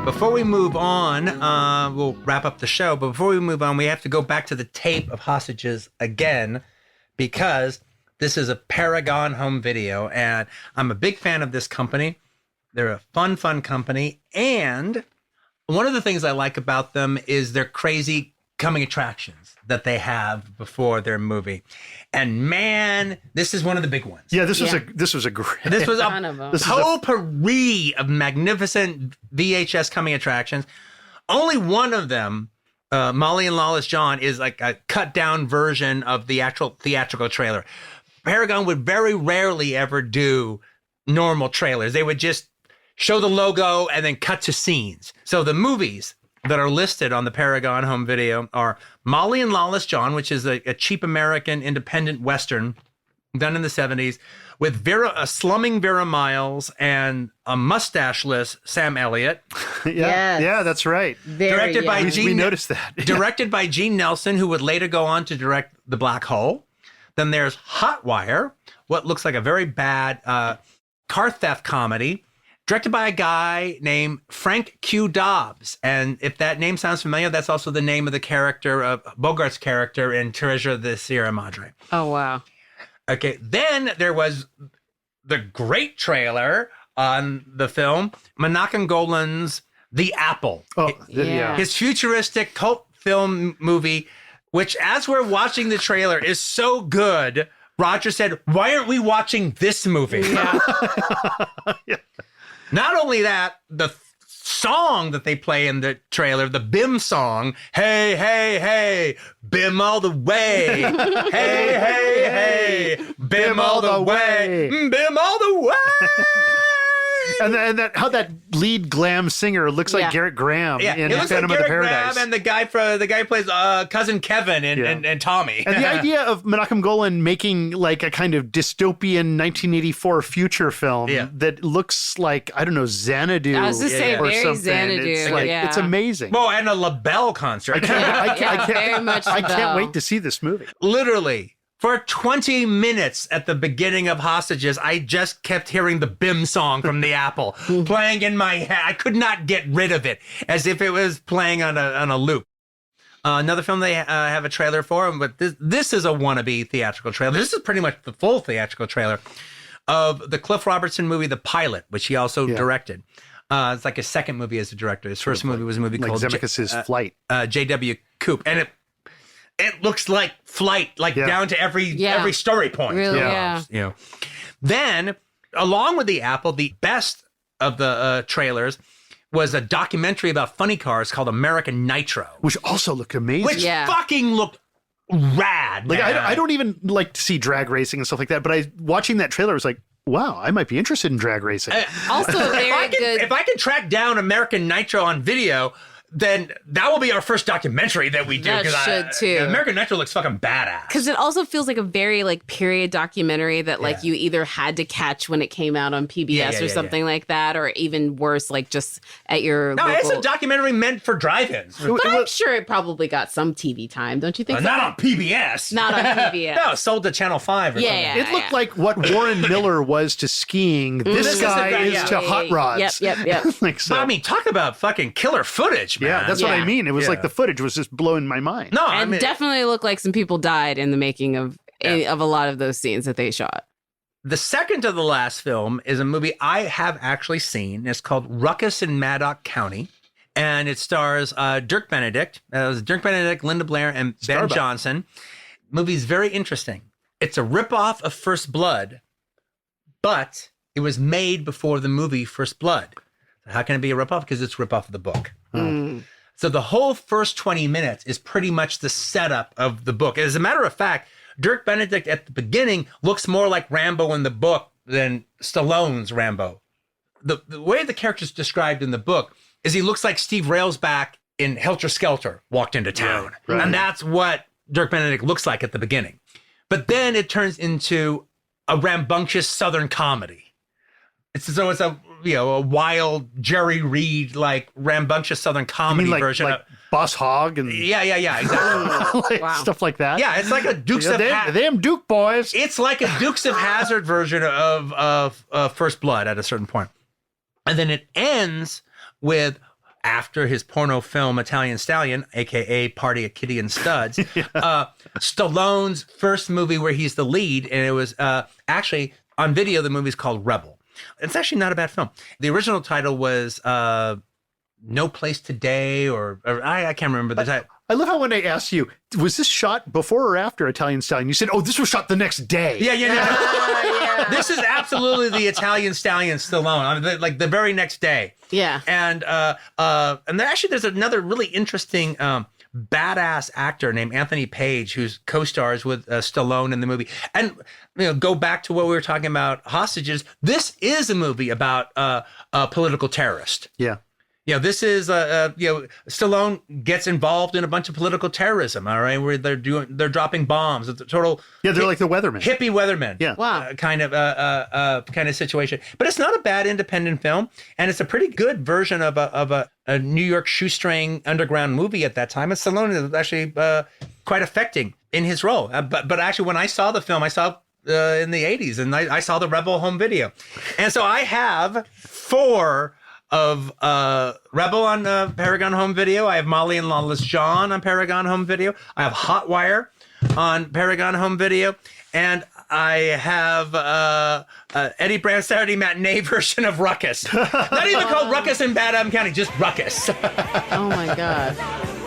Before we move on, we'll wrap up the show. But before we move on, we have to go back to the tape of Hostages again, because this is a Paragon home video, and I'm a big fan of this company. They're a fun company. And one of the things I like about them is their crazy coming attractions that they have before their movie. And man, this is one of the big ones. Yeah, this was a great. This was a This potpourri of magnificent VHS coming attractions. Only one of them, Molly and Lawless John, is like a cut down version of the actual theatrical trailer. Paragon would very rarely ever do normal trailers. They would just show the logo and then cut to scenes. So the movies that are listed on the Paragon home video are Molly and Lawless John, which is a cheap American independent Western done in the 70s with a slumming Vera Miles and a mustacheless Sam Elliott. Yeah, that's right. Directed by We noticed that. Directed by Gene Nelson, who would later go on to direct The Black Hole. Then there's Hot Wire, what looks like a very bad car theft comedy, directed by a guy named Frank Q. Dobbs. And if that name sounds familiar, that's also the name of the character of Bogart's character in Treasure of the Sierra Madre. Oh, wow. Okay, then there was the great trailer on the film, Menachem Golan's The Apple. Oh, Yeah. His futuristic cult film movie, which as we're watching the trailer is so good, Roger said, why aren't we watching this movie? Yeah. Not only that, the song that they play in the trailer, the BIM song, hey, hey, hey, BIM all the way. Hey, hey, hey, BIM all the way. BIM all the way. And that how that lead glam singer looks like Garrett Graham in it looks Phantom like of the Garrett Paradise. Graham and the guy who plays cousin Kevin and Tommy. And the idea of Menachem Golan making like a kind of dystopian 1984 future film that looks like, I don't know, Xanadu I was to say, or very something. Xanadu. It's like, Yeah. it's amazing. Well, and a LaBelle concert. I can't very much I can't LaBelle. wait to see this movie. Literally, for 20 minutes at the beginning of Hostages, I just kept hearing the BIM song from The Apple playing in my head. I could not get rid of it, as if it was playing on a loop. Another film they have a trailer for, but this is a wannabe theatrical trailer. This is pretty much the full theatrical trailer of the Cliff Robertson movie, The Pilot, which he also directed. It's like his second movie as a director. His first movie was a movie Like called Zemeckis' Flight. J.W. Coop. And it looks like Flight, like down to every story point. Really, yeah. You know. Then, along with The Apple, the best of the trailers was a documentary about funny cars called American Nitro. Which also looked amazing. Which fucking looked rad. Like man. I don't even like to see drag racing and stuff like that, but watching that trailer was like, wow, I might be interested in drag racing. Also, very good. If I can track down American Nitro on video, then that will be our first documentary that we do. That should too. American Nitro looks fucking badass. Because it also feels like a very like period documentary that like you either had to catch when it came out on PBS or something like that, or even worse, like just at your No, local... it's a documentary meant for drive-ins. But I'm sure it probably got some TV time, don't you think? Not on PBS. Not on PBS. No, sold to Channel 5 or something. It looked like what Warren Miller was to skiing. This guy is to hot rods. Yep. Like so. I mean, talk about fucking killer footage, man. Yeah, that's what I mean. It was like the footage was just blowing my mind. No, And definitely looked like some people died in the making of a lot of those scenes that they shot. The second to the last film is a movie I have actually seen. It's called Ruckus in Maddox County. And it stars Dirk Benedict. Dirk Benedict, Linda Blair, and Ben Johnson. Movie's very interesting. It's a ripoff of First Blood, but it was made before the movie First Blood. How can it be a ripoff? Because it's a ripoff of the book. So the whole first 20 minutes is pretty much the setup of the book. As a matter of fact, Dirk Benedict at the beginning looks more like Rambo in the book than Stallone's Rambo. The way the character's described in the book is he looks like Steve Railsback in Helter Skelter walked into town. Right. And that's what Dirk Benedict looks like at the beginning. But then it turns into a rambunctious Southern comedy. It's a wild Jerry Reed, like rambunctious Southern comedy version like of Boss Hogg and exactly. like stuff like that. Yeah, it's like a Dukes of Hazzard. Them Duke boys. It's like a Dukes of Hazzard version of First Blood at a certain point. And then it ends with after his porno film Italian Stallion, aka Party at Kitty and Studs, Stallone's first movie where he's the lead, and it was actually on video. The movie's called Rebel. It's actually not a bad film. The original title was No Place Today, or I can't remember the title. I love how when I asked you, was this shot before or after Italian Stallion? You said, oh, this was shot the next day. Yeah. This is absolutely the Italian Stallion Stallone. I mean, like the very next day. Yeah. And there's another really interesting badass actor named Anthony Page who's co-stars with Stallone in the movie. And go back to what we were talking about, hostages. This is a movie about a political terrorist. Yeah. This is Stallone gets involved in a bunch of political terrorism. All right, where they're dropping bombs. It's a total they're like the weathermen, hippie weathermen. Yeah, wow, kind of situation. But it's not a bad independent film, and it's a pretty good version of a New York shoestring underground movie at that time. And Stallone is actually quite affecting in his role. But actually, when I saw the film, I saw in the 80s, and I saw the Rebel home video, and so I have 4 of Rebel on Paragon Home Video. I have Molly and Lawless John on Paragon Home Video. I have Hot Wire on Paragon Home Video. And I have Eddie Brand's Saturday Matinee version of Ruckus. Not even called Ruckus in Bad Adam County, just Ruckus. Oh, my God.